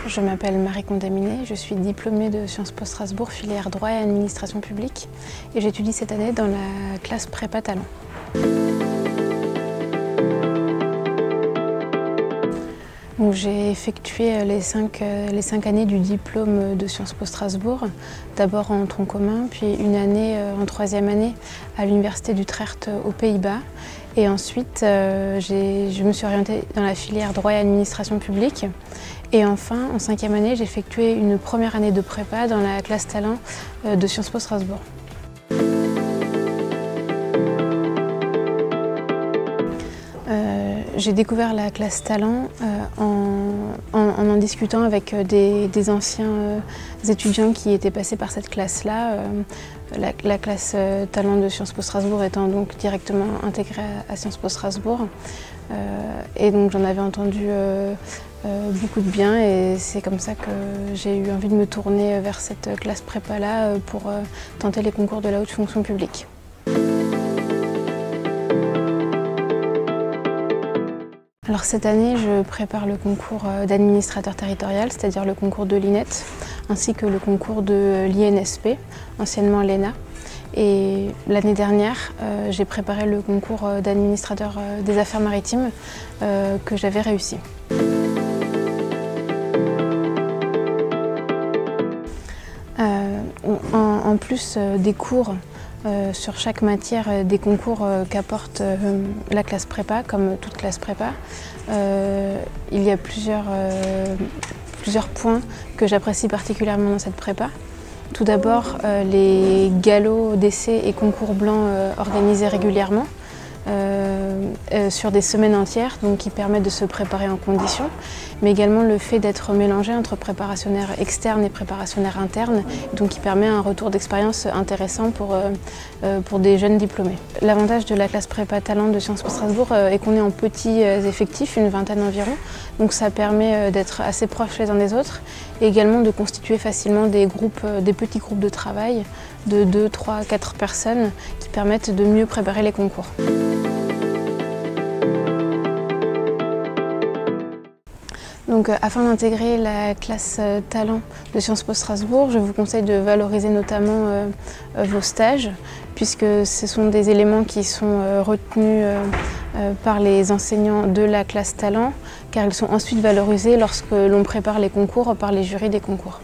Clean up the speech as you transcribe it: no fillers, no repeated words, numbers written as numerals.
je m'appelle Marie Condaminé, je suis diplômée de Sciences Po Strasbourg, filière droit et administration publique, et j'étudie cette année dans la classe prépa talent. J'ai effectué les cinq années du diplôme de Sciences Po Strasbourg, d'abord en tronc commun, puis une année en troisième année à l'Université d'Utrecht aux Pays-Bas. Et ensuite, je me suis orientée dans la filière droit et administration publique. Et enfin, en cinquième année, j'ai effectué une première année de prépa dans la classe talent de Sciences Po Strasbourg. J'ai découvert la classe talent en discutant avec des anciens étudiants qui étaient passés par cette classe-là. La classe talent de Sciences Po Strasbourg étant donc directement intégrée à Sciences Po Strasbourg. Et donc j'en avais entendu beaucoup de bien et c'est comme ça que j'ai eu envie de me tourner vers cette classe prépa-là pour tenter les concours de la haute fonction publique. Alors cette année, je prépare le concours d'administrateur territorial, c'est-à-dire le concours de l'INET, ainsi que le concours de l'INSP, anciennement l'ENA. Et l'année dernière, j'ai préparé le concours d'administrateur des affaires maritimes que j'avais réussi. En plus des cours sur chaque matière des concours qu'apporte la classe prépa, comme toute classe prépa, il y a plusieurs points que j'apprécie particulièrement dans cette prépa. Tout d'abord, les galops d'essais et concours blancs organisés régulièrement sur des semaines entières, donc qui permettent de se préparer en conditions, mais également le fait d'être mélangé entre préparationnaire externe et préparationnaire interne, donc qui permet un retour d'expérience intéressant pour des jeunes diplômés. L'avantage de la classe prépa talent de Sciences Po Strasbourg est qu'on est en petits effectifs, une vingtaine environ, donc ça permet d'être assez proches les uns des autres et également de constituer facilement des petits groupes de travail de 2, 3, 4 personnes qui permettent de mieux préparer les concours. Donc, afin d'intégrer la classe talent de Sciences Po Strasbourg, je vous conseille de valoriser notamment vos stages, puisque ce sont des éléments qui sont retenus par les enseignants de la classe talent, car ils sont ensuite valorisés lorsque l'on prépare les concours par les jurys des concours.